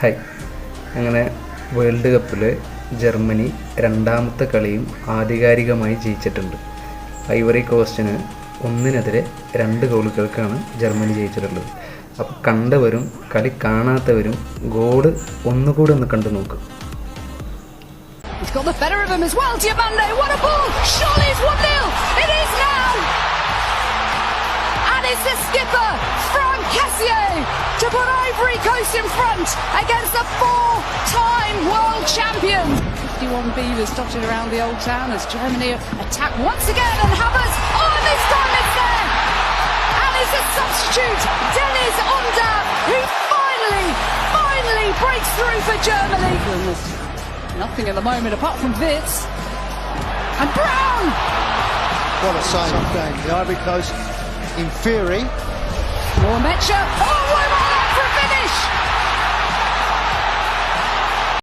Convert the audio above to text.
Hi. അങ്ങനെ world കപ്പിൽ Germany രണ്ടാമത്തെ കളിയും ആധികാരികമായി ജയിച്ചിട്ടുണ്ട്. ഐവറി കോസ്റ്റിന് 1-2 ഗോളുകൾക്കാണ് ജർമ്മനി ജയിച്ചിട്ടുള്ളത്. അപ്പോൾ കണ്ടവരും കളി കാണാത്തവരും ഗോൾ ഒന്നുകൂടി ഒന്ന് കണ്ടു നോക്കും. He's got the better of him as well. Diamande, what a ball! Surely it's 1-0. It is now. And it's the skipper, Franck Kessié, to put Ivory Coast in front against the 4-time world champion. 51 beavers dotted around the old town as Germany attack once again, and Havertz, oh, this time it's there. And it's a substitute, Dennis Undav, who finally breaks through for Germany. Nothing at the moment apart from Wits. And Brown! What a save game. The Ivory Coast in fury. More Metcher.